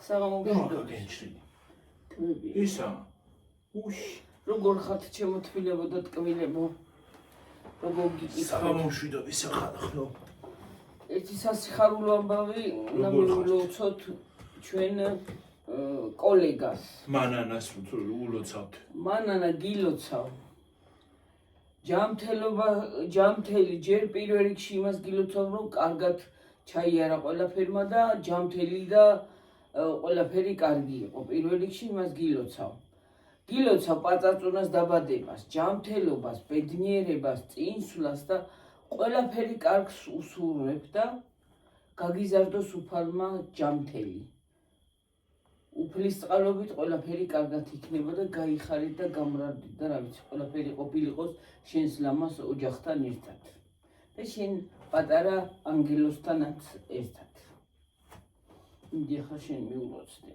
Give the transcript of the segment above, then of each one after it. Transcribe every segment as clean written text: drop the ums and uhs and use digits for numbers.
საღამოში ისა უშ როგორ ხართ ჩემო თბილებო და ტკბილებო როგორ გიკითხავთ საღამოში და ვისახალხო ერთი სასიხარულო ამბავი ნამილოცოთ ჩვენ კოლეგას მანანას ულოცავთ მანანა გილოცავ ჯამთელი ჯერ პირველ რიგში იმას გილოცავ რომ კარგად ჩაიარა ყველაფერმა და ჯამთელი და ყველაფერი კარგი იყო პირველ რიგში იმას გილოცავ პაწაწუნას დაბადებას ჯამთელობას ბედნიერებას წინსვლას და ყველაფერი კარგს უსურვებ და გაგიზარდოს უფალმა ჯამთელი უფლის წყალობით ყველაფერი კარგად იქნება და გაიხარეთ და გამრავლეთ და რა ვიცი ყველაფერი ყოფილიყოს შენს ლამას ოჯახთან ერთად და შენ პატარა ანგელოსთანაც ერთად იმდი ახლა შენ მიულოცდე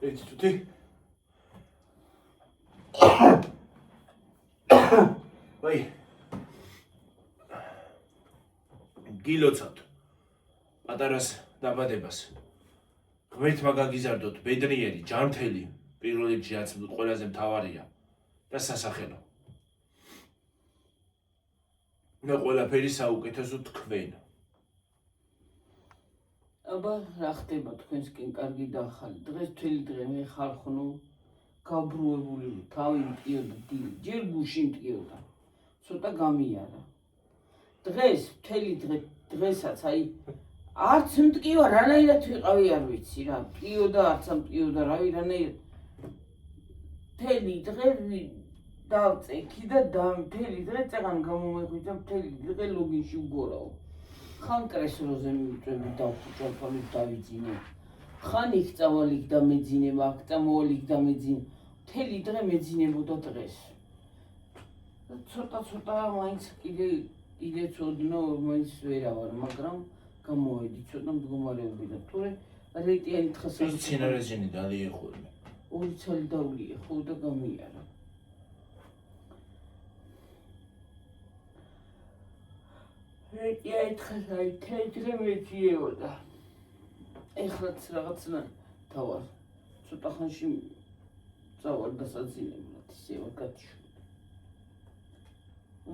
ერთი თუთი ვაი გილოცავთ პატარას დაბადებას ღმერთმა გაგიზარდოთ ბედნიერი ჯამთელი პირველ რიგში რაც ყველაზე მთავარია და სასახელო და ყველაფერი საუკეთესო თქვენ აბა რა ხდება თქვენსკენ კარგი და ახალი დღეს მთელი დღე მე ხალხნო გაბრუებული თავი მტკიოდა დილი ჯერ გუში მტკიოდა ცოტა გამიარა დღეს მთელი დღესაც აი არც მტკივა რანაირად ვიყავი არ ვიცი რა მტკიოდა არც მტკიოდა რავი რანაირად მთელი დღე დავწექი და მთელი დღე წეღან გამომეხვიცა მთელი დღე ლოგინში ვგორაო ხან კრესროზე მივიწვევი და უჭალფალით დავიძინე ხან იქ წავალიქ და მეძინება აქ წამოვალიქ და მეძინე მთელი დღე მეძინებოდა დღეს ცოტა მაინც კიდე ცოდნო მაინც ვერა ვარ მაგრამ გამოვედი ცოტა მდგომარეობიდან თორე რეტიანი თხასა ის ცინარეზინი დალიეხულმე ორი ცალი დავლიეხო და გამიარა რეტიანი თხასა თეთრე მეძიებოდა ეხლაც რაღაცნა თავარ ცოტა ხანში წავალ დასაძინებლად ისე ვარ გათიშული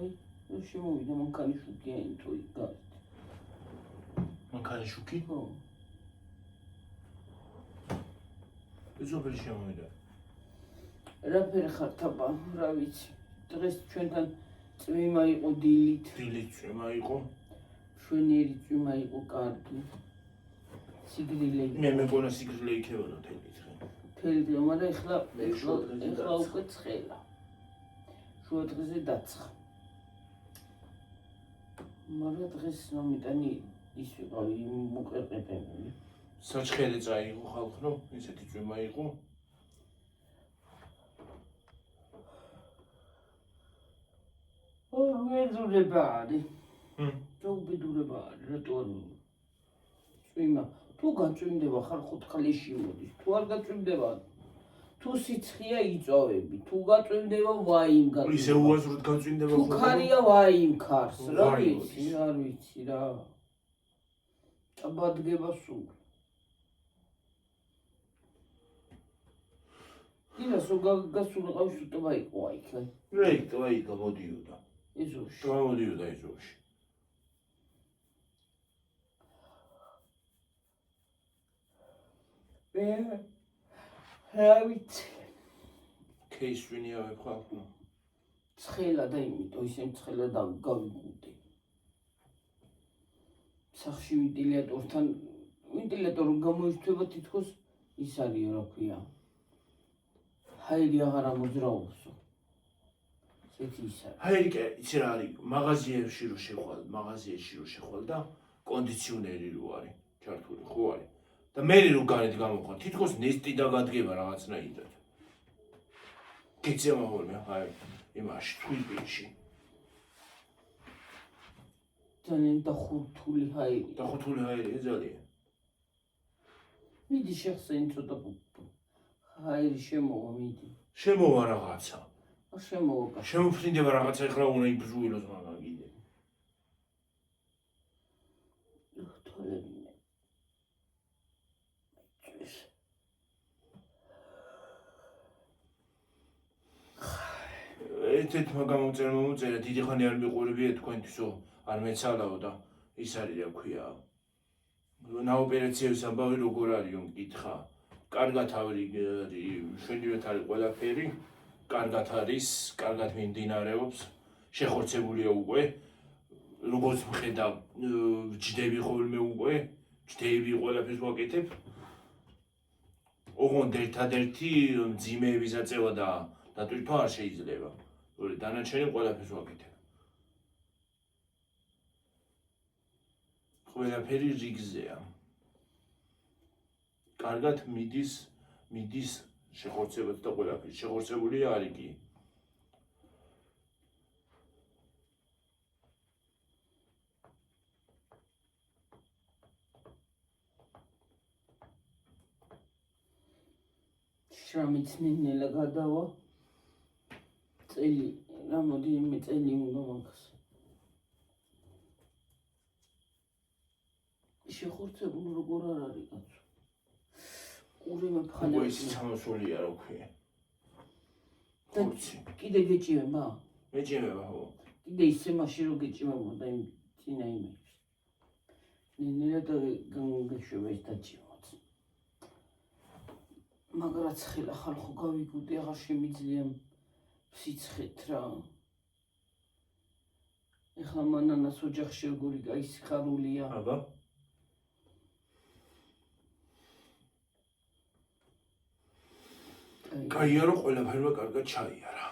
აი შემოვიდა მანქანიშუკი აინტოი გარეთ მანქანიშუკი? ხო ზობელი შემოვიდა რაფერი ხართ აბა რა ვიცი დღეს ჩვენთან წვიმა იყო დილით წვიმა იყო შვენიერი წვიმა იყო კარგი სიგრილე მე მეგონა სიგრილე იქნებოდა მთელი დღე მაგრამ ეხლა უკვე ცხელა შუა დღეზე დაცხა მაგრამ დღეს ნომიტანი ის ვიყავი მოყერყეპებული საჩხერე წაიღო ხალხო ისეთი წვიმა იყო ვეზურება არის ჯობიდურება არის რატო არ წვიმა თუ გაწვიმდება ხარ ხუთქალეში მოდის თუ არ გაწვიმდება თუ სიცხეა იწოვები თუ გაწვიმდება ვაიმ გაწვიმდება ისე უაზროდ გაწვიმდება თუ ხარია ვაიმ ხარს რა ვიცი არ ვიცი რა აბადგება სულ დილას გასულიყავი სუტობა იყო აი რა იქ გამოდიოდა ეზოში გამოდიოდა ეზოში რა ვიცი კეისვინია ვეფხალხო ცხელა და იმიტომ ისე ცხელა და გავიგუნდი სახში ვენტილატორი გამოიწვება თითქოს ის არის რა ქვია ჰაერი აღარ ამოძრაობსო ესეთი ის არის ჰაერი კი იცი რა არის მაღაზიაში რო შეხვალ და კონდიციონერი რო არის ჩართული ხო არის და მე რო გარეთ გამოხარ თითქოს ნესტი დაგადგება რაღაცნაირად გეცემა ხოლმე ჰაერი იმაში თვილში ძალიან დახურთული ჰაერია ძალიან მიდი შეხსენი ცოტა ჰაერი შემოვა მიდი შემოვა რაღაცა შემოვა შემოფრინდება რაღაცა ეხლა უნდა იბრძვილოს მაგრამ კიდე თოლებინე ერთ-ერთმა გამომწერმა მომწერა დიდი ხანი არ მიყურებია თქვენთვისო არ მეცალაო და ის არის რა ქვია ნაოპერაციების ამბავი როგორ არისო მკითხა კარგად არის შვედივეთ არის ყველაფერი კარგად არის კარგად მიმდინარეობს შეხორცებულია უკვე როგორც მხედავ ჯდები ხოლმე უკვე ჯდები ყველაფერს ვაკეთებ ოღონდ ერთადერთი მძიმეების აწევა და დატვირთვა არ შეიძლება დანარჩენი ყველაფერს ვაკეთებ ყველაფერი რიგზეა კარგად მიდის შეხორცებაც და ყველაფერი შეხორცებულია არ იგი შრამიც ნელა გადავა წელი რამოდენიმე წელი უნდა მაგას შეხორცებული როგორ არ არის კაცო ყური მეფხანე ის სამოსულია რა ქვია და კიდე გეჭიმება მეჭიმება ხო კიდე ისე მაშინ რომ გეჭიმებოდა იმ წინა იმებს ნელა და განგეშვება ის დაჭიმოთ მაგრაც ხელა ხალხო გავიგუდი აღარ შემიძლია სიცხეთ რა ეხლა მანანას ოჯახში როგორი კაი სიხარულია აბა კაია რომ ყველაფერმა კარგად ჩაიარა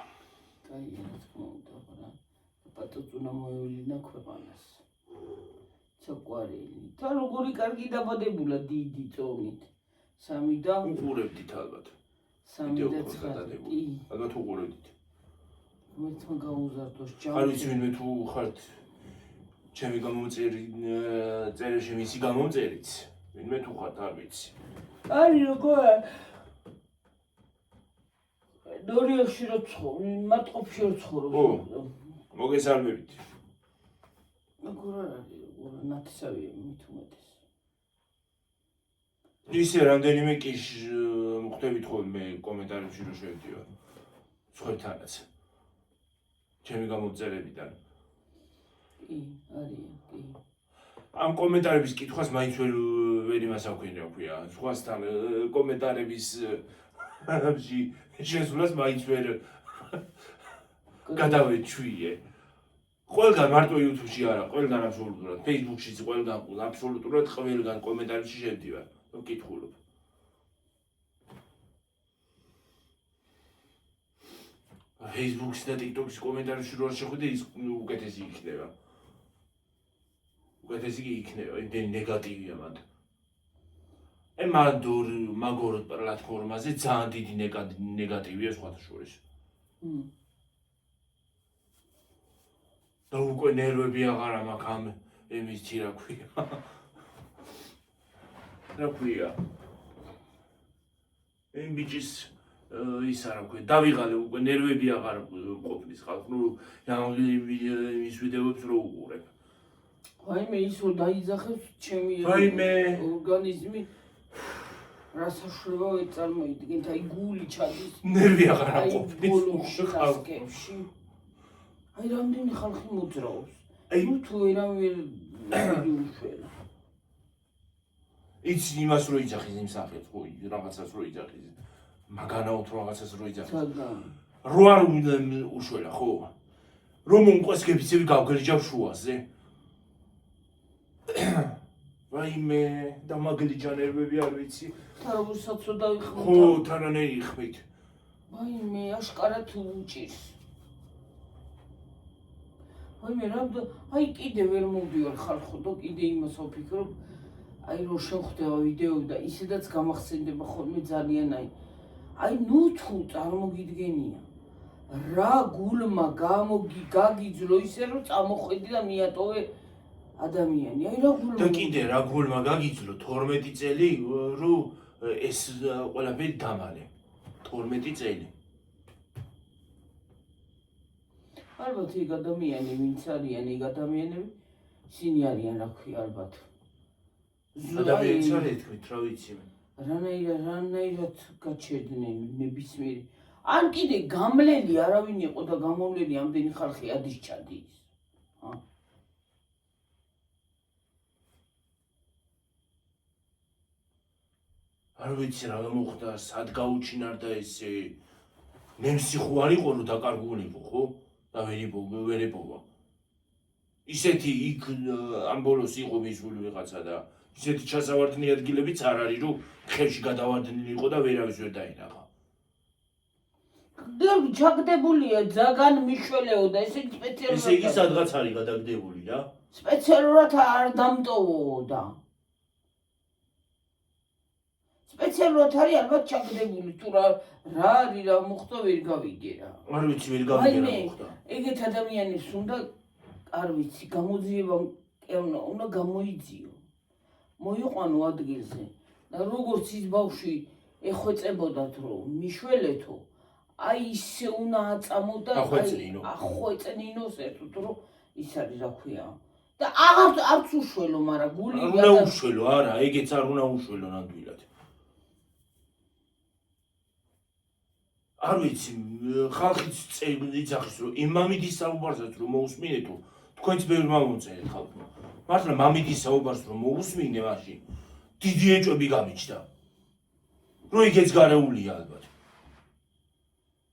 კაია რა თქმა უნდა რა პატოწუნა მოევლინა ქვეყანას საყვარელი და როგორი კარგი დაბადებულა დიდი წონით 3 და უყურებდით ალბათ 3 და 9 ალბათ უყურებდით მეთქმა გაუზარდოს ჯამი არ ვიცი ვინმე თუ ხართ ჩემი გამომწერი წერაში მისი გამომწერიც ვინმე თუ ხართ არ ვიცი არის როგორ დორიოში რო ცხოვრობ მარტყოფში რო ცხოვრობ მოგესალმებით როგორ არის ნათესავია მით უმეტეს ისე რამდენიმე კიშ მხვდებით ხოლმე კომენტარებში რომ შევდივარ სხვებთანაც ჩემი გამომწერებიდან კი არის კი ამ კომენტარების კითხვას მაინც ვერ იმასაქვენ რა ქვია სხვასთან კომენტარების შესულას მაინც ვერ გადავეჩვიე ყველგან მარტო YouTube-ში არა ყველგან აბსოლუტურად Facebook-შიც ყველგან აბსოლუტურად ყველგან კომენტარებში შევდივარ ვკითხულობ Facebook-ში და TikTok-ში კომენტარებში რო შეხვიდე ის უკეთესი იქნება უკეთესი იქნება იმდენი ნეგატივია მათ მაგორ პლატფორმაზე ძალიან დიდი ნეგატივია სხვათა შორის და უკვე ნერვები აღარ მაქვს ამ ემის რა ქვია რა ქვია იმ ბიჭის ის არა ქვია დავიღალე უკვე ნერვები აღარ ყოფნის ხალხ ნუ ის ვიდეოებს რო უყურებ ვაიმე ისო დაიძახებს ჩემი ორგანიზმი რა საშუალება ვერ წარმოიდგენთ აი გული ჩადის ნერვი აღარ ყოფნის ხალხებში აი რამდენი ხალხი მოძრაობს ნუ თუ ვერავინ უშველა იცი იმას რო იძახის იმ სახელს ხო რაღაცას რო იძახის მაგანაოთ რაღაცას რო იძახის რო არ უშველა ხო რომ მომყვეს გებიცები გავგრიჯავ შუაზე ვაიმე და მაგლიჯა ნერვები არ ვიცი და როდესაც დავიხმოთ ხო თანანერი იხმით ვაიმე აშკარად უჭირს ვაიმე რამდა აი კიდე ვერ მოვდივარ ხალხო და კიდე იმას ვფიქრობ აი რო შეხვდება ვიდეოები და ისედაც გამახსენდება ხოლმე ძალიან აი ნუ თუ წარმოგიდგენია რა გულმა გაგიძრო ისე რომ წამოხვედი და მიატოვე ადამიანი აი რა გულმა და კიდე რა გულმა გაგიძრო 12 წელი რო ეს ყველაფერი დამალე 12 წელი ალბათ ეგ ადამიანი ვინც არიან ეგ ადამიანები ისინი არიან რა ქვია ალბათ ადამიანს არ ეთქვით რა ვიცი რანაირად გაჩერდნენ ნებისმიერი ან კიდე გამლელი არავინ იყო და გამოვლელი ამდენი ხალხი ადის ჩადის. არ ვიცი რა მოხდა, სად გაუჩინარდა ესე. ნემსი ხო არ იყო რომ დაკარგულიყო, ხო? და ვერ იპოვა. ისეთი იქ ამ ბოლოს იყო მისული ვიღაცა და ისეთი ჩასავარდნი ადგილებიც არ არის, რომ ხევში გადავარდნილი იყო და ვერავის ვერ დაინახა. ჩაგდებულია ძაგან მიშველეო და ესეთი სპეციალურად. ესე იგი სადღაც არის გადაგდებული რა? სპეციალურად არ დამტოვო და. სპეციალურად არის ალბათ ჩაგდებული, თუ რა არის რა მოხდა ვერ გავიგე რა. არ ვიცი ვერ გავიგე რა მოხდა. ეგეთ ადამიანებს უნდა არ ვიცი, გამოძიება უნდა გამოიძიო. მოიყვანო ადგილზე და როგორც ის ბავშვი ეხვეწებოდათ რომ მიშველეთო, აი ისე უნდა აწამო და ახვეწნინოს ერთოდ რომ ის არის რა ქვია. და არც უშველო, მაგრამ გული არ უნდა უშველო, არა, ეგეც არ უნდა უშველო ნამდვილად. არ ვიცი, ხალხიც იცახის რომ იმ მამიდის საუბარსაც რომ მოусმინეთო, თქვენც ბევრ მომწერეთ ხალხმა. მართლა მამიდის საუბარს რომ მოусმინე მაშინ, დიდი ეჭვები გამიჩნდა. რომ იქაც გარეულია ალბათ.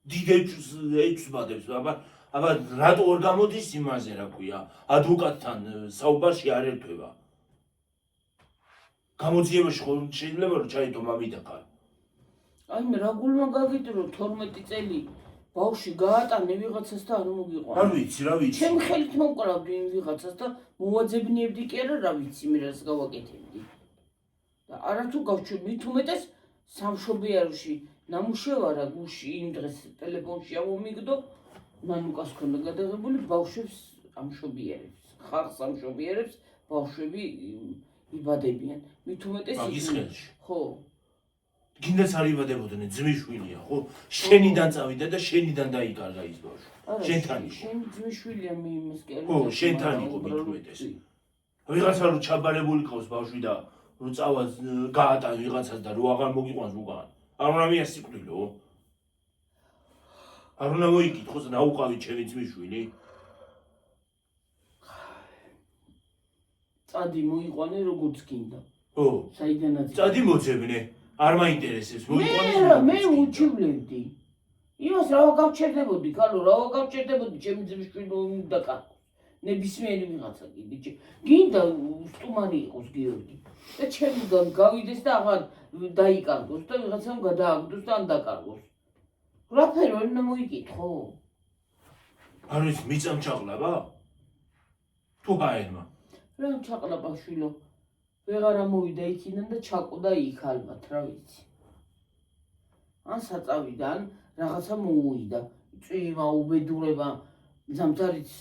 დიდ ეჭვს მადებს, აბა რატო არ გამოდის იმაზე რა ქვია, ადვოკატთან საუბარში არ ერთვება. გამოძიებაში ხო შეიძლება რომ ჩაიდო მამიდა ხარ. აი მე რა გულმა გაგიტრო 12 წელი ბავშვი გაატანე ვიღაცას და არ მოგიყვანა. არ ვიცი, რა ვიცი. ჩემ ხელით მოვკრავდი იმ ვიღაცას და მოვაძებნიებდი კი არა, რა ვიცი მე რას გავაკეთებდი. და არათუ გავჩვი მით უმეტეს სამშობიაროში ნამუშევარა გუში იმ დღეს ტელეფონში ამომიგდო, ნანუკას ქონდა გადაღებული ბავშვებს ამშობიარებს, ხალხს ამშობიარებს, ბავშვები იბადებიან. მით უმეტეს მაგის ხელში. ხო. გინდაც არ იბადებოდნენ, ძმისშვილია, ხო? შენიდან წავიდა და შენიდან დაიკარგა ის ბავშვი. შენთან იყო. შენი ძმისშვილია მე იმას კი არ. ხო, შენთან იყო მით უმეტეს. ვიღაცა რომ ჩაბარებული ყავს ბავშვი და რომ წავა გაატან ვიღაცას და რო აღარ მოგიყვანს უკან. არ უნდა მიასიკვდილო. არ უნდა მოიკითხოს ნაუყავი ჩემი ძმისშვილი. წადი მოიყვანე როგორც გინდა. ხო. საიდანაც. წადი მოძებნე. არ მაინტერესებს, მოიყვანე. მე უჩივლებდი. იმას რა გავჩერდებოდი, კალო, რა გავჩერდებოდი, ჩემი ძმისშვილი უნდა დაკარგოს. ნებისმიერი ვიღაცა კიდე. გინდა სტუმარი იყოს გიორგი. და ჩემგან გავიდეს და აღარ დაიკარგოს და ვიღაცამ გადააგდოს და ან დაკარგოს. რაფერი ვერ უნდა მოიკითხო? არ ვიცი, მიწამ ჩაყლაბა? თუ ჰაერმა. რა ჩაყლაბა შვილო? ვეღარ ამოვიდა იქიდან და ჩაკვდა იქ ალბათ, რა ვიცი. ან საწავიდან რაღაცა მოუვიდა. წვიმა, უბედურება, ზამთარიც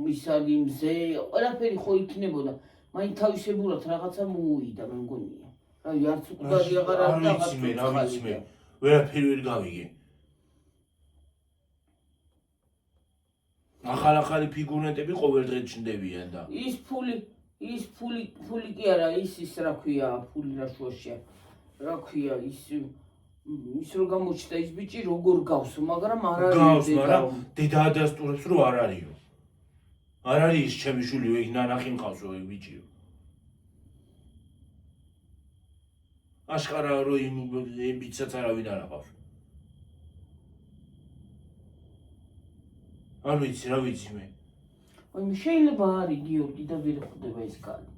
მისალი მზე, ყველაფერი ხო იქნებოდა. მაინც თავისებურად რაღაცა მოუვიდა, მე მგონია. რავი, არც მკვდარი აღარ არის და აღარ მე, რა ვიცი მე. ვერაფერი ვერ გავიგე. ახალი ფიგურანტები ყოველ დღე ჩნდებიან და ის ფული კი არა, ის რა ქვია, ფული რა შუაშია. რა ქვია, ის რო გამოჩნდა ის ბიჭი როგორ გავს, მაგრამ არ არის. გავს, მაგრამ დედა ადასტურებს რომ არ არისო. არ არის ის ჩემი შვილი, ეგ ნანახი მყავსო ეგ ბიჭიო. აშკარა რომ იმ ბიჭსაც არავინ არ aqავს. არ ვიცი, რა ვიცი მე. აი შეიძლება არის გიორგი და ვერ ხვდება ეს კალი.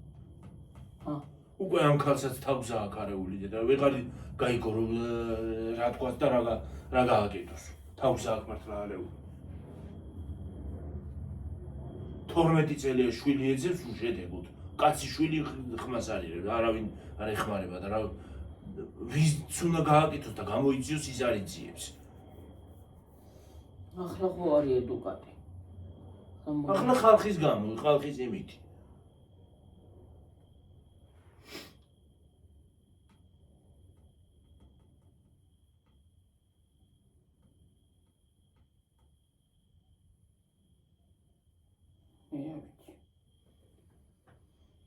უკვე ამ ქალსაც თავს ააკარეული და ვეღარ გაიგო რომ რა თქვას და რა გააკეთოს. თავს აქვს მართლა არეული. 12 წელია შვილი ეძებს უშედეგოდ. კაცი შვილი ხმას არის, არავინ არ ეხმარება და რა ვინც უნდა გააკეთოს და გამოიძიოს ის არ იძიებს. ახლა ხო არის ედუკატი. ახლა ხალხის გამო, ხალხის იმითი.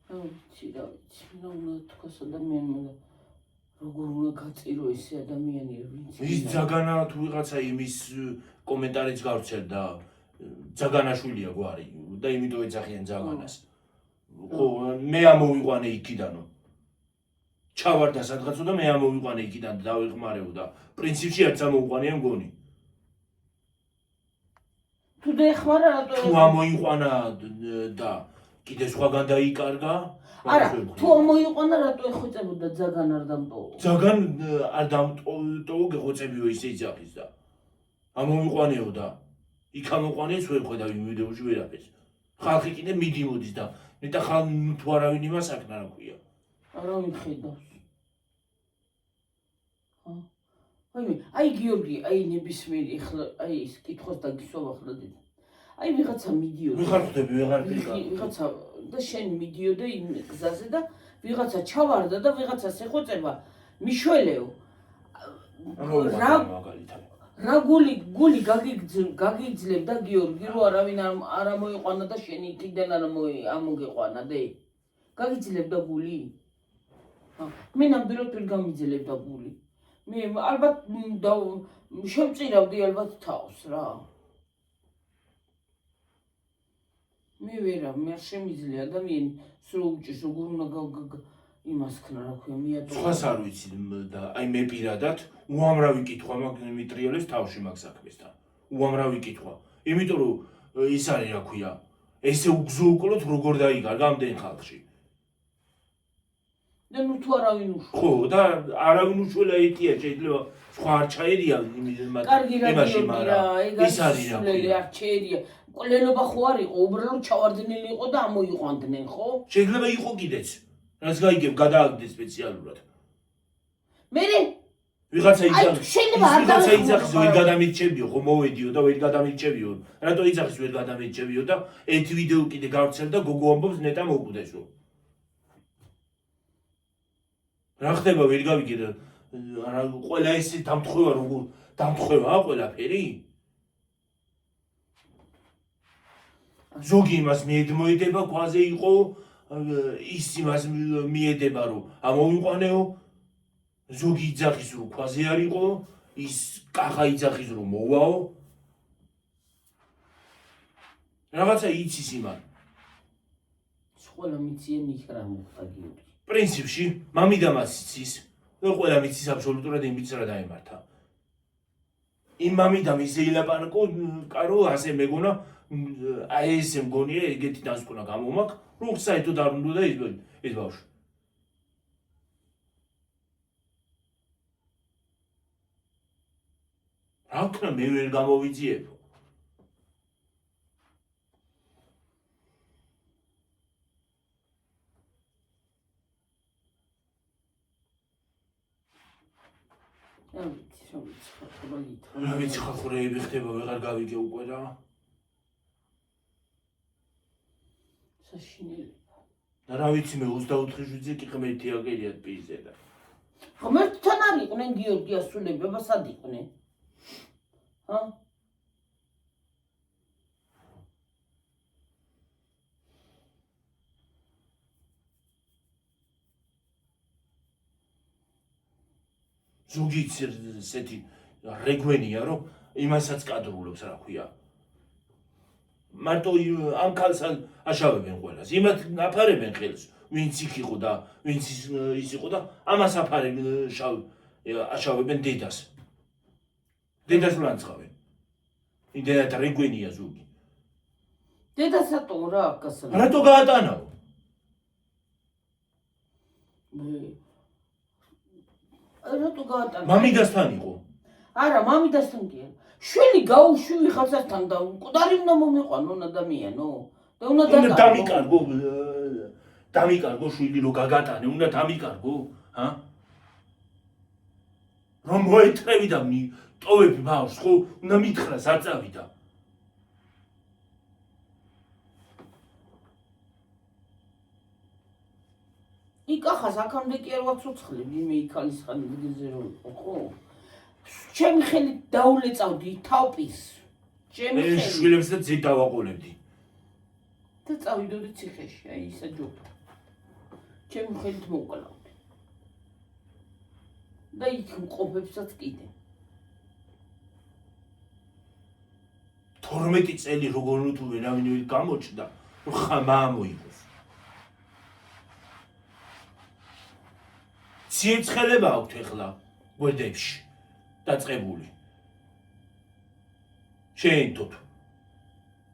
რა ვიცი, რა უნდა თქვას ადამიანმა და როგორ უნდა გაწირო ესე ადამიანი ვინც ის ძაგანა თუ ვიღაცა იმის კომენტარიც გავრცელდა ძაგანაშვილია გვარი და იმიტომ ეძახიან ძაგანას ხო მე ამოვიყვანე იქიდანო ჩავარდა სადღაცო და მე ამოვიყვანე იქიდან და დავიღმარეო და პრინციპში არც ამოვიყვანია მგონი თუ დაეხმარა რატო თუ ამოიყვანა და კიდე სხვაგან დაიკარგა არა თუ ამოიყვანა რატო ეხოწებოდა ძაგან არ დამტოვო ძაგან არ დამტოვო გეხოწებიო ისე იძახის და ამოვიყვანეო და იქ ამოყვანეს ვერ ხედავ იმ ვიდეოში ვერაფერს ხალხი კიდე მიდიმოდის და ნეტა ხალხი თუ არავინ იმას აქ რა ქვია არავინ ხედავს აი გიორგი აი ნებისმიერი ახლა აი ის კითხოს დაგისვა ახლა დიდი აი ვიღაცა მიდიოდა ვიღარ ხვდები ვეღარ ვიღაცა და შენ მიდიოდა იმ გზაზე და ვიღაცა ჩავარდა და ვიღაცას ეხოწება მიშველეო რა გული გაგიძლებდა გიორგი რო არავინ არ ამოიყვანა და შენ იქიდან არ ამოგეყვანა და გაგიძლებდა გული მე ნამდვილად ვერ გამიძლებდა გული მე ალბათ შემწირავდი ალბათ თავს რა მე ვერა მე არ შემიძლია ადამიანი სულ უჭირს როგორ უნდა იმას ქნა რა ქვია მიატოვო სხვას არ ვიცი და აი მე პირადად უამრავი კითხვა მაქვს მიტრიალებს თავში მაგ საქმესთან უამრავი კითხვა იმიტომ რომ ის არის რა ქვია ესე უგზოუკლოთ როგორ დაიკარგა ამდენ ხალხში და ნუ თუ არავინ უშვა ხო და არავინ უშველა ეტია შეიძლება სხვა არ ჩაერია კარგი იმაში მაგრამ ის არის რა ქვია არ ჩაერია ყოლელობა ხო არ იყო უბრალოდ ჩავარდნილი იყო და ამოიყვანდნენ ხო შეიძლება იყო კიდეც რაც გაიგებ გადააგდეს სპეციალურად მე ვიღაცა ვიღაცა იძახის ვერ გადამირჩევიო ხო მოვედიო და ვერ გადამირჩევიო რატო იძახის ვერ გადამირჩევიო და ერთ ვიდეო კიდე გავცელდა გოგო ამბობს ნეტა მოკვდესო რა ხდება ვერ გავიგე რა ყველა ესე დამთხევა როგორ დამთხევაა ყველაფერი ზოგი იმას მიედმოედება ქვაზე იყო ის იმას მიედება რომ ამოვიყვანეო ზოგი იძახის რომ ქვაზე არ იყო ის კახა იძახის რომ მოვაო რაღაცა იცის იმან ყველა მიციან იქ რა მოხდა გიორგი პრინციპში მამიდამაც იცის და ყველა მიცის აბსოლუტურად იმიც რა დაემართა იმ მამიდამ ისე ილაპარაკო კარო ასე მეგონა აი ესე მგონია ეგეთი დასკვნა გამომაქვს რომ საერთოდ არ უნდა ეს ბავშვი რა ვქნა მე ვერ გამოვიძიებო რა ვიცი ხალხურეები ხდება ვეღარ გავიგე უკვე რა საშინელება რა ვიცი მე 24 შვიდზე კი ღმერთი აგერიათ პიზზე და ღმერთთან არ იყვნენ გიორგი ასულებება სად იყვნენ ჰა ზოგი ისეთი რეგვენია რომ იმასაც კადრულობს რა ქვია მარტო ამ ქალს აშავებენ ყველას იმათ აფარებენ ხელს ვინც იქ იყო და ვინც ის იყო და ამას აშავებენ დედას ვლანძღავენ იმდენად რეგვენია ზოგი დედას რატო რა აკასა რატო გაატანაო რატო გაატანა მამიდასთან იყო არა მამიდასთან კი არა შვილი გაუშვი ვიღაცასთან და მკვდარი უნდა მომიყვანონ ადამიანო და უნდა დამიკარგო შვილი რო გაგატანე უნდა დამიკარგო ჰა რომ მოეთრევი და ტოვები ბავშვს ხო უნდა მითხრა საწავიდა იკახას აქამდე კი არ ვაცოცხლები მე იქალის ხანზე რო იყო ხო ჩემი ხელით დაულეწავდი თავპის ჩემი ხელით შვილებს და ძე დავაყოლებდი და წავიდოდი ციხეში აი ისა ჯობ ჩემი ხელით მოვკლავდი და იქ მყოფებსაც კიდე. 12 წელი როგორ თუ ვერავინ გამოჩნდა, ხამა მოიგოს. ციებცხელება აქვთ ეხლა გვერდებში დაწყებული. შეინთოთ.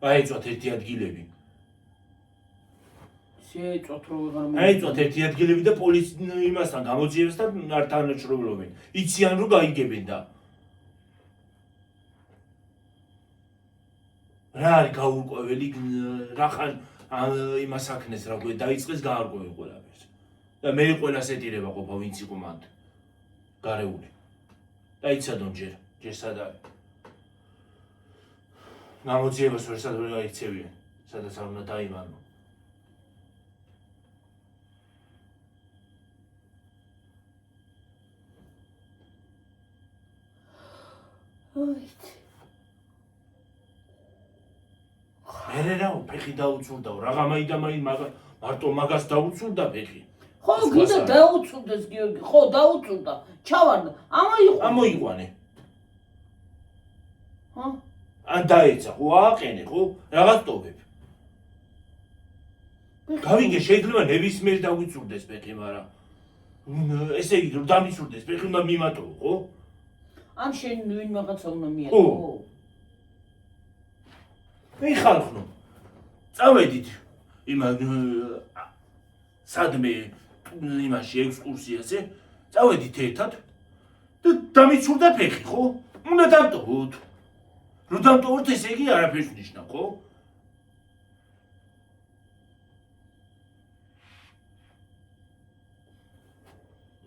აიწვათ ერთი ადგილები. შეეწვათ რომ ვეღარ აიწვათ ერთი ადგილები და იმასთან გამოძიებას და არ თანამშრომლობენ. იციან რომ გაიგებენ და რა არის გაურკვეველი რახან იმას აქნეს რა გვე დაიწყეს გაარკვევი ყველაფერს. და მე ყველას ეტირება ყოფა ვინც იყო მანდ გარეული. და იცადონ ჯერ სად არის. გამოძიებას ვერსად ვერ გაიქცევიან, სადაც არ უნდა დაიმანო. მე რა ფეხი დაუწურდა, რაღამაი და მაი მარტო მაგას დაუწურდა ფეხი. ხო, გინდა დაუწურდეს გიორგი, ხო, დაუწურდა. ჩავარდა. ამოიყვანე. ჰა? ან დაეცა, ხო, ააყენე, ხო? რაღაც ტოვებ. გავიგე, შეიძლება ნებისმიერ დაუწურდეს ფეხი, მაგრამ ესე იგი, რომ დამიცურდეს ფეხი, უნდა მიმატოვო, ხო? ამ შენ ვინ რაღაცა უნდა მიატო, ხო? მე ხალხნო. წავედით სადმე იმაში ექსკურსიაზე, წავედით ერთად და დამიცურდა ფეხი, ხო? უნდა დამტოვოთ. რომ დამტოვოთ, ესე იგი არაფერს ნიშნავ, ხო?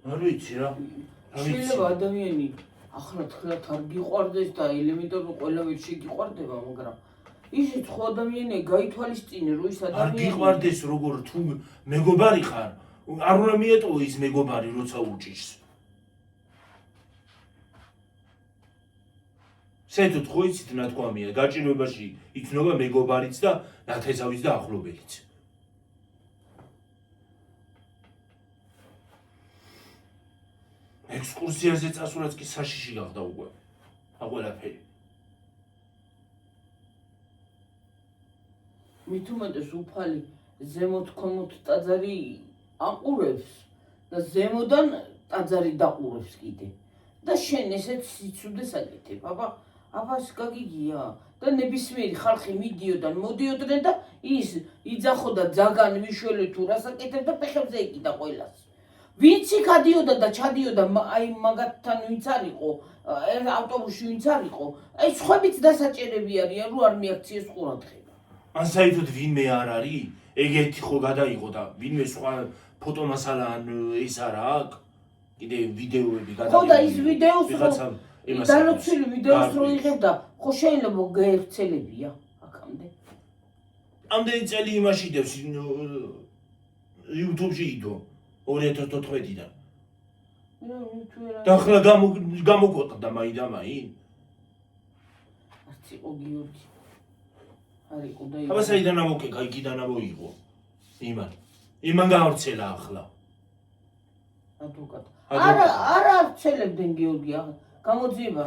არ ვიცი რა. შეიძლება ადამიანი ახლა თხრათ არ გიყვარდეს და ელემენტარულად ყველა ვერ შეგიყვარდება, მაგრამ ისიც ხო ადამიანია გაითვალისწინე რომ ის ადამიანი არ გიყვარდეს როგორ თუ მეგობარი ხარ, არ უნდა მიეტოვო ის მეგობარი როცა უჭირს. სეთოთ ხო იცით ნათქვამია, გაჭირვებაში იცნობა მეგობარიც და ნათესავის და ახლობელიც. ექსკურსიაზე წასულაც კი საშიში გახდა უკვე. ყველაფერი. მით უმეტეს უფალი ზემოთ ქვემოთ ტაძარი აყურებს და ზემოდან ტაძარი დაყურებს კიდე. და შენ ესეც სიცუდეს აკეთებ, აბას გაგიგია და ნებისმიერი ხალხი მიდიოდან მოდიოდნენ და ის იძახოდა ძაგან ვიშველი თუ რას აკეთებ და ფეხებზე ეკიდა ყველას. ვინც იქ ადიოდა და ჩადიოდა აი მაგათთან ვინც არისო, ავტობუსში ვინც არისო, აი სხვებიც დასაჭერები არიან რომ არ მიაქციეს ყურადღება. ან საერთოდ ვინმე არ არის? ეგეთი ხო გადაიღო და ვინმე სხვა ფოტომასალა ან ის არა აქვს? კიდე ვიდეოები გადაიღო. ხო და ის ვიდეოს დანოცილი ვიდეოს რო იღებდა, ხო შეიძლება გაერთელებია აქამდე. ამდენი წელი იმაში დევს YouTube-ში იდო 2014-დან. და ახლა გამოგვეყდა მაი და მაი. არც იყო გიორგი. არ იყო და აბა საიდან ამოკეკა, იქიდან ამოიღო. იმან გავრცელა ახლა. ადვოკატ. არ არცელებდნენ გიორგი, გამოძიება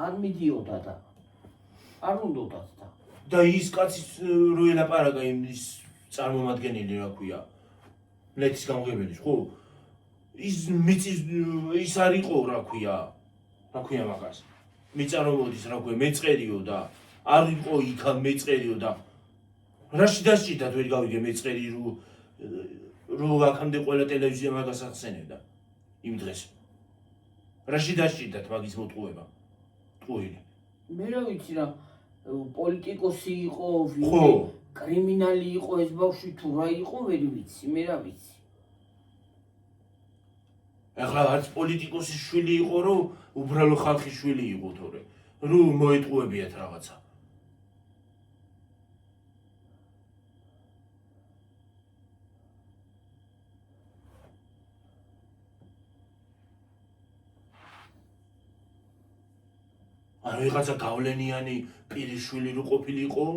არ მიდიოდა და არ უნდათ და. და ის კაცის რო ელაპარაკა იმის წარმომადგენელი რა ქვია. ლეთის გამგებელის, ხო? ის მიწის ის არისო რა ქვია მაგას. მიწარმოდის რა ქვია, მეწყერიო და არ იყო იქან მეწყერიო და რაში დასჭირდათ ვერ გავიგე მეწყერი რო აქამდე ყველა ტელევიზია მაგას ახსენებდა იმ დღეს. რაში დასჭირდათ მაგის მოტყუება? ტყუილი. მე რა ვიცი რა პოლიტიკოსი იყო, ვინმე კრიმინალი იყო ეს ბავშვი თუ რა იყო, ვერ ვიცი, მე რა ვიცი. ახლა არც პოლიტიკოსის შვილი იყო, რომ უბრალო ხალხის შვილი იყო თორე, რომ მოეტყუებიათ რაღაცა. ან ვიღაცა გავლენიანი პირის შვილი რო ყოფილიყო,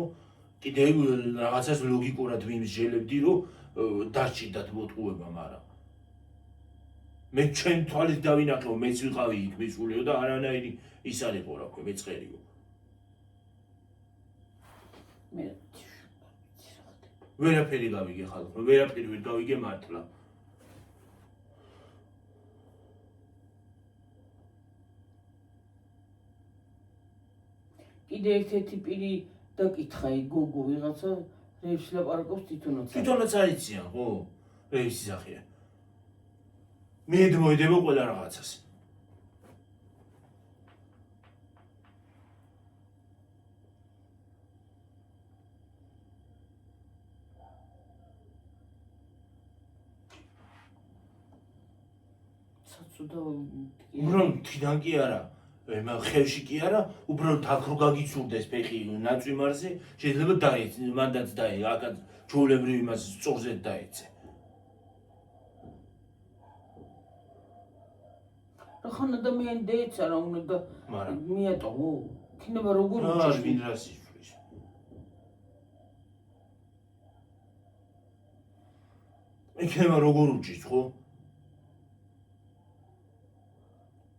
კიდევ რაღაცას ლოგიკურად ვიმსჯელებდი, რომ დასჭირდათ მოტყუება, მაგრამ მე ჩვენ თვალით დავინახო, მეც ვიყავი იქ მისულიო და არანაირი ის არ იყო რა ქვია, მეწყერიო. მე ვერაფერი გავიგე ხალხო, ვერაფერი ვერ გავიგე მართლა. კიდე ერთ-ერთი პირი დაკითხა გოგო ვიღაცა რეივს ლაპარაკობს თვითონაც. თვითონაც არიციან, ხო? რეივსი სახეა. მე მოედება ყველა რაღაცას. უბრალოდ თიდან კი არა, ხევში კი არა, უბრალოდ აქ რო გაგიცურდეს ფეხი ნაწვიმარზე, შეიძლება დაეცე, მანდაც დაე, აქაც ჩვეულებრივ იმას სწორზე დაეცე. ხან ადამიანი დაეცა რა უნდა და მიატოვო. იქნება როგორ უჭირს ვინ რას ისთვის. იქნება როგორ უჭირს, ხო?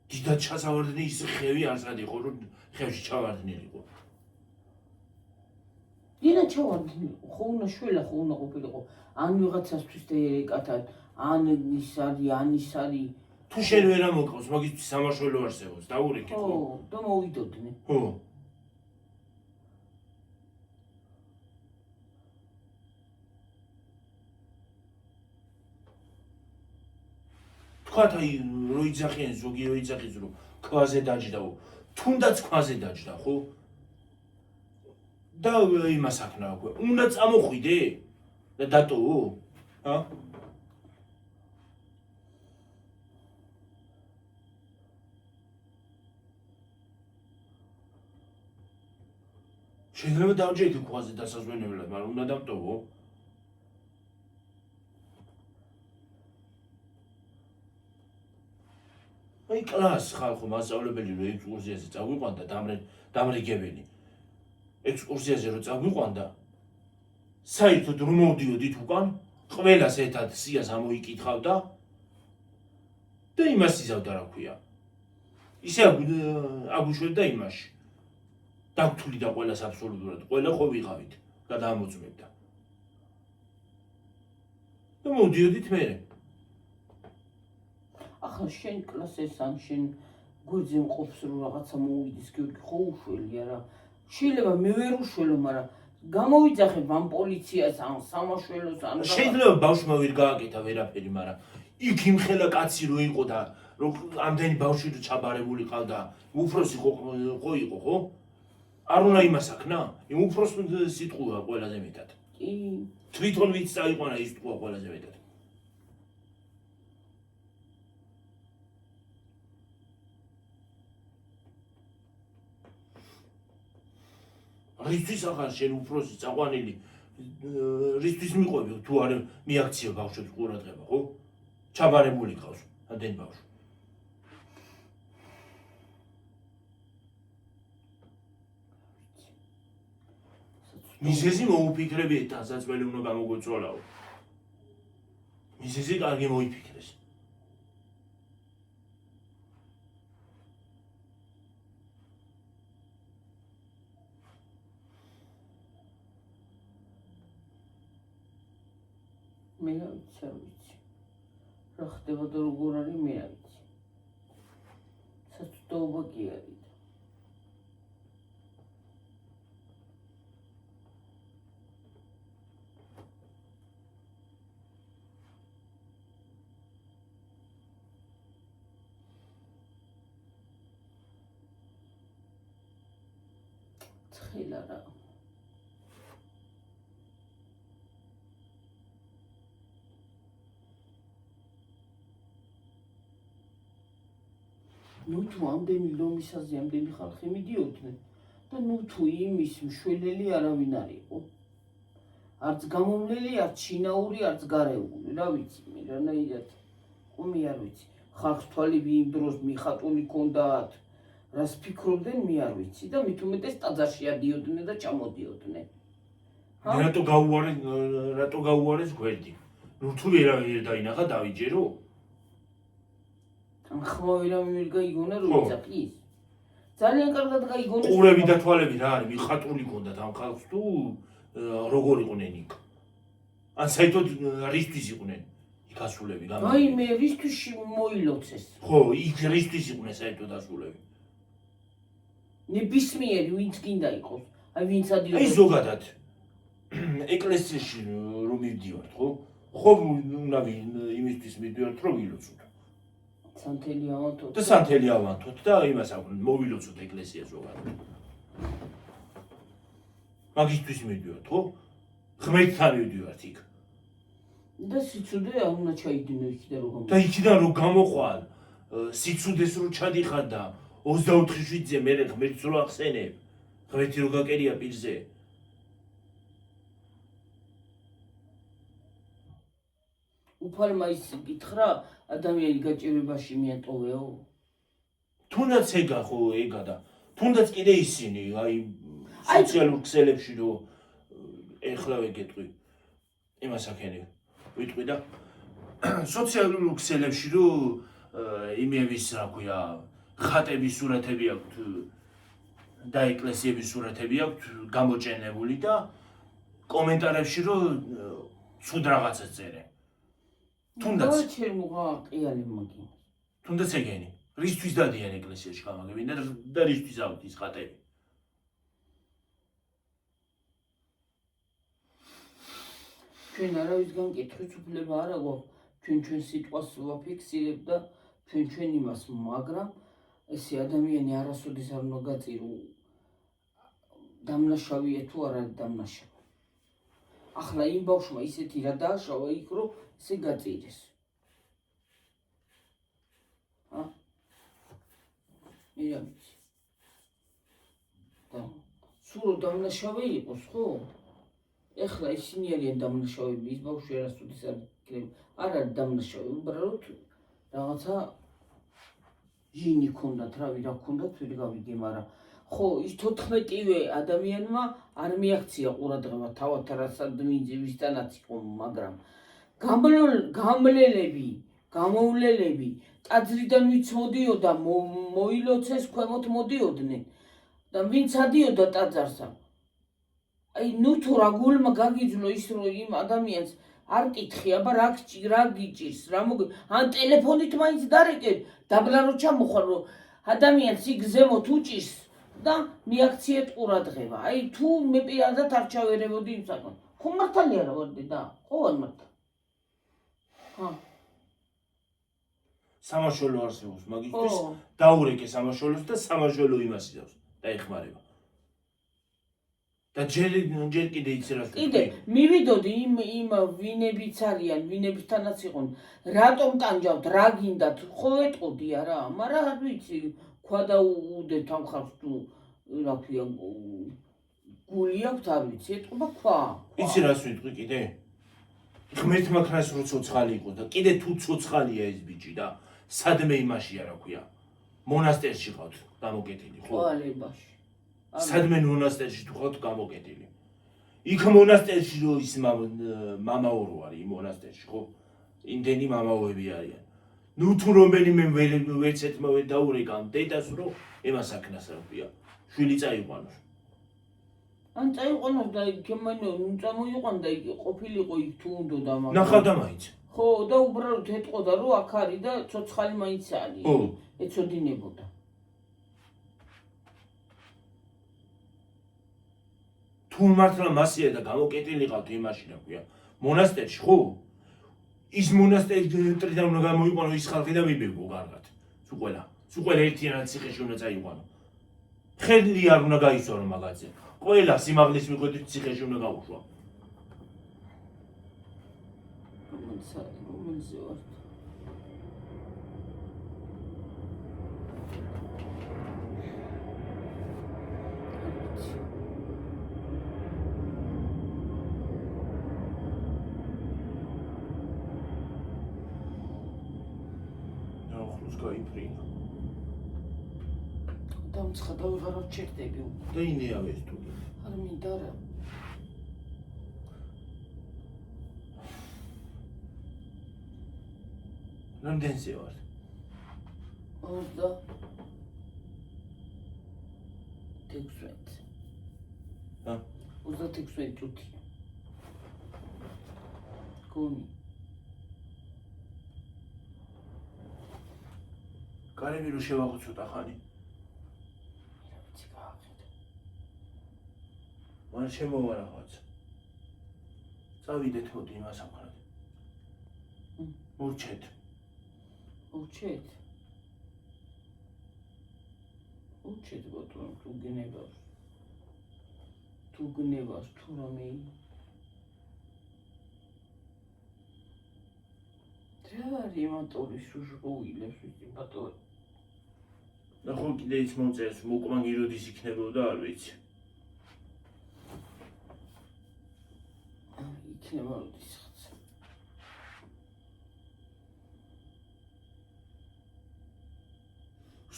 დიდად ჩასავარდნი ის ხევი არსად იყო, რომ ხევში ჩავარდნილიყო. დიდად ჩავარდნილიყო, ხო უნდა შველა, ხო უნდა ყოფილიყო. ან ვიღაცასთვის დაერეკათად, ან ის არის, ან ის არის. თუ შენ ვერ ამოყავს, მაგისთვის სამაშველო არსებობს, დაურეკე, ხო? ხო, და მოვიდოდნენ. ხო. თქვათ აი რო იძახიან ზოგი რო იძახის რომ ქვაზე დაჯდაო, თუნდაც ქვაზე დაჯდა, ხო? და იმას აქნა უკვე, უნდა წამოხვიდე და დატოვო, ჰა? შეიძლება დავჯექი ქვაზე დასაზვენებლად, მაგრამ უნდა დამტოვო. აი კლას ხალხო მასწავლებელი რო ექსკურსიაზე წავიყვანდა დამრიგებელი. ექსკურსიაზე რო წავიყვანდა, საერთოდ რომ მოვდიოდით უკან, ყველას ერთად სიას ამოიკითხავდა და იმას იზავდა რა ქვია. ისე აგუშვებდა იმაში. დაგთვლიდა ყველას აბსოლუტურად, ყველა ხო ვიღავით, გადაამოწმებდა. და მოვდიოდით მერე. ახლა შენ კლასეს ან შენ გვერდზე მყოფს რომ რაღაცა მოვიდეს გიორგი ხო უშველი არა შეიძლება მე ვერ უშველო მაგრამ გამოვიძახებ ამ პოლიციას ან სამაშველოს ან შეიძლება ბავშვმა ვერ გააკეთა ვერაფერი მაგრამ იქ იმხელა კაცი რო იყო და რომ ამდენი ბავშვი რო ჩაბარებული ყავდა უფროსი ხო იყო ხო არ უნდა იმას აქნა იმ უფროს სიტყვა ყველაზე მეტად კი თვითონ ვიც წაიყვანა ის სიტყვა ყველაზე მეტად რისთვის ახალ შენ უფროსი წაყვანილი რისთვის მიყვები თუ არ მიაქციო ბავშვებს ყურადღება ხო ჩაბარებული ყავს ამდენი ბავშვი მიზეზი მოუფიქრები დასაწყელი უნდა გამოგვეწოლაო მიზეზი კარგი მოიფიქრეს მე რა ვიცი რა ხდება და როგორ არის მე რა ვიცი საწუთოობა კი არის ცხელა რა ნუ თუ ამდენი ლომისაზე ამდენი ხალხი მიდიოდნენ და ნუ თუ იმის მშველელი არავინ არ იყო არც გამომვლელი არც შინაური არც გარეული რა ვიცი მე რანაირად მე არ ვიცი ხალხს თვალები იმ დროს მიხატული ქონდათ რას ფიქრობდნენ მე არ ვიცი და მით უმეტეს ტაძარში ადიოდნენ და ჩამოდიოდნენ რატო გაუარეს გვერდი ნუ თუ ვერავინ დაინახა დავიჯერო ხმოვირა მივირგა იგონა რომ იცახის. ძალიან კარგად გაიგონეს. ყურები და თვალები რა არის მიხატული გონდათ ამ ხალხს თუ როგორ იყვნენ იქ. ან საერთოდ რისთვის იყვნენ იქ ასულები გამიგე. აი მე რისთვის მოილოცეს. ხო, იქ რისთვის იყვნენ საერთოდ ასულები. ნებისმიერი ვინც გინდა იყოს. აი ვინც ადიოდა. აი ზოგადად ეკლესიაში რომ მივდივართ, ხო? ხო უნდა იმისთვის მივდივართ რომ ვილოცოთ. სანთელი ავანთოთ. და სანთელი ავანთოთ და იმას აქვთ მოვილოცოთ ეკლესია ზოგადად. მაგისთვის მივდივართ, ხო? ღმერთთან მივდივართ იქ. და სიცოცხლე არ უნდა ჩაიდინო იქიდან რომ და იქიდან რომ გამოყვალ სიცოცხლეს რო ჩადიხარ და 24 შვიდზე მე ღმერთს რო ახსენებ. ღმერთი რო გაკერია პირზე. უფალმა ის გითხრა ადამიანი გაჭირვებაში მიატოვეო. თუნდაც ეგა ხო ეგა და თუნდაც კიდე ისინი აი სოციალურ ქსელებში რო ეხლა ვეგეტყვი იმას აქენი ვიტყვი და სოციალურ ქსელებში რო იმების რა ქვია ხატების სურათები აქვთ და ეკლესიების სურათები აქვთ გამოჭენებული და კომენტარებში რო ცუდ რაღაცას წერენ. თუნდაც ყიალი მაგი. თუნდაც ეგენი. რისთვის დადიან ეკლესიაში გამაგებინ და რისთვის აქვთ ის ხატები. ჩვენ არავისგან კითხვის უფლება არ აქვს. ჩვენ სიტყვას ვაფიქსირებ და ჩვენ იმას, მაგრამ ესე ადამიანი არასოდეს არ უნდა გაწირო. დამნაშავეა თუ არ არის დამნაშავე. ახლა იმ ბავშვმა ისეთი რა დააშავა იქ რომ ესე გაწირეს. მე ვიცი. და სულ დამნაშავე იყოს, ხო? ეხლა ისინი არიან დამნაშავეები, ის ბავშვი არასოდეს არ არის დამნაშავე, უბრალოდ რაღაცა ჟინი ქონდათ, რავი რა ქონდათ, ვერ გავიგე, მაგრამ ხო, ის 14-ვე ადამიანმა არ მიაღწია ყურადღება თავად რასად ვისთანაც იყო, მაგრამ გამლელები, გამოვლელები ტაძრიდან ვინც მოდიოდა, მოილოცეს ქვემოთ მოდიოდნენ და ვინც ადიოდა ტაძარსა. აი ნუ თუ რა გულმა გაგიძვლო ის რომ იმ ადამიანს არ კითხი, აბა რა გიჭირს, რა ან ტელეფონით მაინც დარეკეთ, დაბლა რო ჩამოხარ რომ ადამიანს იქ ზემოთ უჭირს და მიაქციეთ ყურადღება. აი თუ მე პირადად არ ჩავერებოდი იმ საკონ. ხო მართალი არა ვარ და ხო არ მართა. სამაშველო არსებობს მაგისთვის დაურეკე სამაშველოს და სამაშველო იმას იდავს დაეხმარება. და ჯერ კიდე იცი რა კიდე მივიდოდი იმ ვინებიც არიან, ვინებთანაც იყვნენ, რატომ ტანჯავთ, რა გინდათ, ხო ეტყოდი არა, მაგრამ არ ვიცი, ქვა დაუდეთ ამ ხალხს თუ რა ქვია გული აქვს, არ ვიცი, ეტყობა ქვა. იცი რას ვიტყვი კიდე? ღმერთმა ქრას რო ცოცხალი იყო და კიდე თუ ცოცხალია ეს ბიჭი და სადმე იმაშია რა ქვია. მონასტერში ყავთ გამოკეტილი, ხო? ყალებაში. სადმე მონასტერში თუ ხავთ გამოკეტილი. იქ მონასტერში რო ის მამაო რო არის იმ მონასტერში, ხო? იმდენი მამაოები არიან. ნუ თუ რომელიმე ვერც ერთმა ვერ დაურეკა დედას რო ემას აქნას რა ქვია. შვილი წაიყვანოს. ან წაიყვანოს და გემანო ნუ წამოიყვან და იქ ყოფილიყო იქ თუ უნდოდა მაგრამ. ნახავდა მაინც. ხო და უბრალოდ ეთყოდა რომ აქ არის და ცოცხალი მაინც არის. ეცოდინებოდა. თუ მართლა მასია და გამოკეტილი ყავთ იმაში რა ქვია. მონასტერში ხო? ის მონასტერიდან უნდა გამოიყვანო ის ხალხი და მიბეგო კარგად. სულ ყველა ერთიანად ციხეში უნდა წაიყვანო. ხელი არ უნდა გაისვარო მაგაზე. ყველა სიმაღლის მიხედვით ციხეში უნდა გაუშვა. რომელზე ვარ? გაიფრინო. დამცხადა ვეღარ ვჩერდები. და ინეავე ეს თუ. არ მინდა რა. რამდენზე ვარ? 26 წუთი. გონი. კარები რო შევაღო ცოტა ხანი. ვიცი გააყიდე. მან შემოვა რაღაც. წავიდეთ მოდი იმას ამქრად. მორჩეთ. მორჩეთ ბატონო, თუ გნევავს თუ რამე რა არის მოტორის უშუღილებს ვიცი ბატონო. ნახო კიდე ის მომწერს მოკმანგი როდის იქნებოდა არ ვიცი. იქნება როდის ხაც.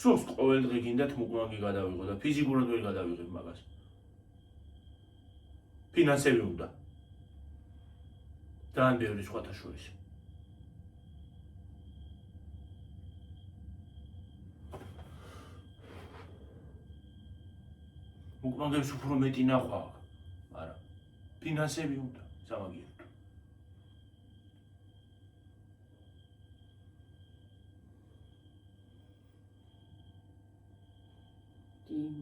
სულს ყოველ დღე გინდათ მოკმანგი გადავიღო და ფიზიკურად ვერ გადავიღებ მაგას. ფინანსები უნდა. ძალიან ბევრი სხვათა შორის. მოკმანგებს უფრო მეტი ნახვა აქვს, მაგრამ ფინანსები უნდა, სამაგიეროდ.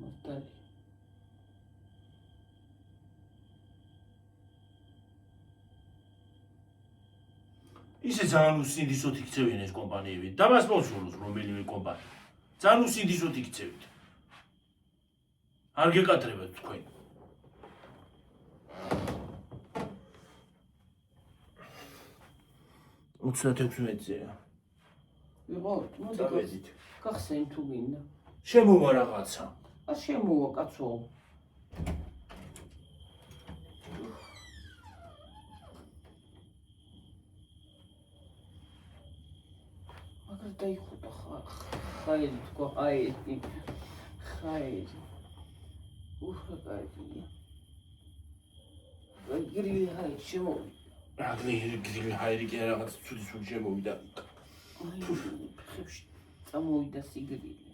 მართალი. ისე ძალიან უსინდისოდ იქცევიან ეს კომპანიები. დამასპონსოროს რომელიმე კომპანია. ძალიან უსინდისოდ იქცევით. არ გეკატრებათ თქვენ. $36-ია. ვიყავთ, მოდი გახსენ თუ გინდა. შემოვა რაღაცა. შემოვა კაცო. მაგას დაიხუტა ხაერი თქვა ხაერი. კარგია. გრილი ჰაი შემოვიდა. გრილი ჰაირი კი რაღაც ცუდი შემოვიდა. ხებში წამოვიდა სიგრილი.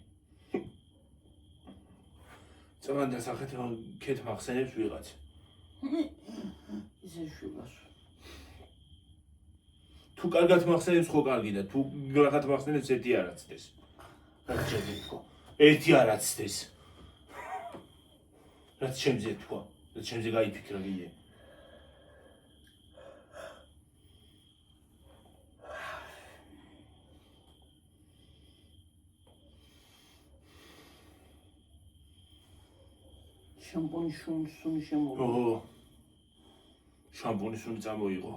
წამან დასახეთ ქეთ მახსენებს ვიღაც. ისე შუბას. თუ კარგად მახსენებს ხო კარგი და თუ რაღაც მახსენებს ერთი არაცდეს. რაც შეიძლება. ერთი არაცდეს. რაც შემძე თქვა, რაც შემძე გაიფიქრა გიე. შამპუნი სუნი შემოვიდა. ო. შამპუნი სუნი წამოიღო.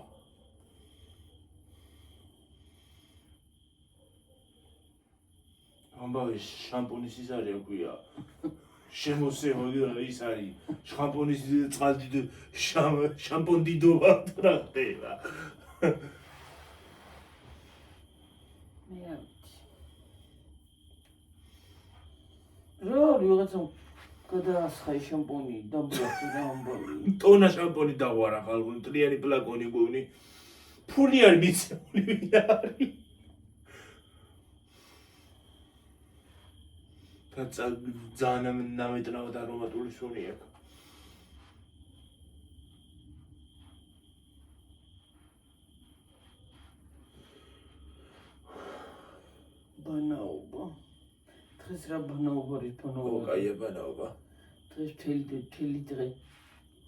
ამბავი შამპუნის ის არის აქვია. შემოსევოდი და ის არის შამპუნის წყალდიდო შამპონდიდობა რა ხდება. რა რაღაცა გადაასხაი შამპუნი დამბლახი და ამბავი. ტონა შამპუნი დაღვარა ხალხი, ტრიანი ფლაკონი გონი. ფული არ მიცემული ვინ არის. ძალიან ნამეტნავად არომატული სუნი აქვს. ბანაობა. დღეს რა ბანაობა რითონაობა. კაია ბანაობა. დღეს მთელი დღე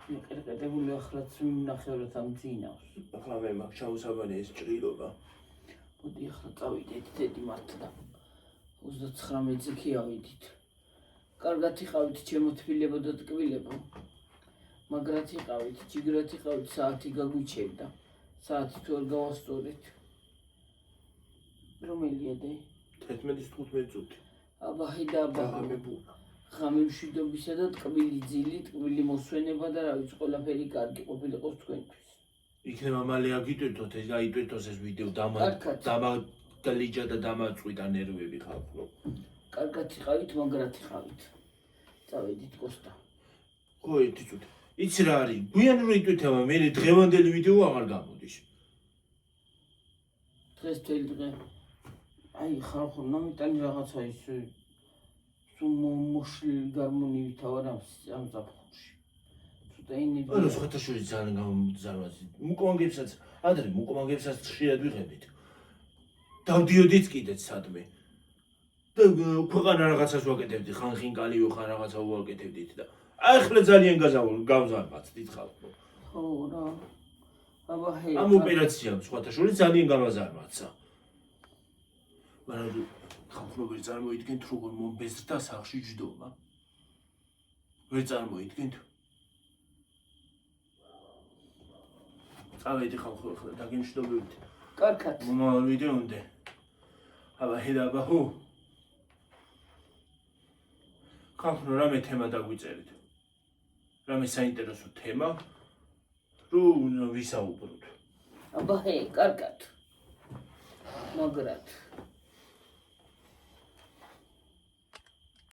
მიყერყედებული ახლაც ვნახევრად ამ ძინავს. ახლა მე მაგ ჩაუსაბანი ეს ჭრილობა. მოდი ახლა წავიდეთ დედი მართლა. 39-ზე კი ავიდით. კარგად იყავით ჩემო თბილებო და ტკბილებო. მაგრად იყავით, ჯიგრად იყავით, საათი გაგვიჩერდა. საათი თუ არ გავასწორეთ. რომელია დე? 11-15 წუთი. აბაჰი და აბაჰი. ღამე მშვიდობისა და ტკბილი ძილი, ტკბილი მოსვენება და რა ვიცი, ყველაფერი კარგი ყოფილიყო თქვენთვის. იქნება მალე აგიტვირთოთ, ეს გაიტვირთოს ეს ვიდეო დამაგლიჯა და დამაწყვიტა ნერვები ხალხო. კარგად იყავით, მაგრად იყავით. წავედით კოსტა. ხო, ერთი წუთი. იცი რა არის? გვიან რო იტვირთება, მე დღევანდელი ვიდეო აღარ გამოდის. დღეს თელი დღე. აი აი ხალხო ნამიტანი რაღაცა ის მოშლილი გარმონივით ავარ ამ ზაფხულში. ცოტა ენერგია. ანუ სხვათაშორის ძალიან გამომძარვაზი. მუკომანგებსაც ადრე მუკომანგებსაც ხშირად ვიღებდით. დავდიოდით კიდეც სადმე. და ქვეყანა რაღაცას ვაკეთებდით, ხანხინკალიო ხან რაღაცა ვაკეთებდით და ახლა ძალიან გავზარბათ დიდხალ. ხო რა. აბა ჰე. ამ ოპერაციამ სხვათაშორის ძალიან გამაზარბაცა. მაგრამ ხალხო ვერ წარმოიდგენთ როგორ მომბეზრდა სახში ჯდომა. ვერ წარმოიდგენთ. წავედი ხალხო ახლა დაგემშვიდობებით. კარგად. მომავალ ვიდეომდე. აბა ჰედაბა ჰუ. ხალხო რამე თემა დაგვიწერეთ. რამე საინტერესო თემა. რომ ვისაუბროთ. აბა ჰე, კარგად. მაგრად.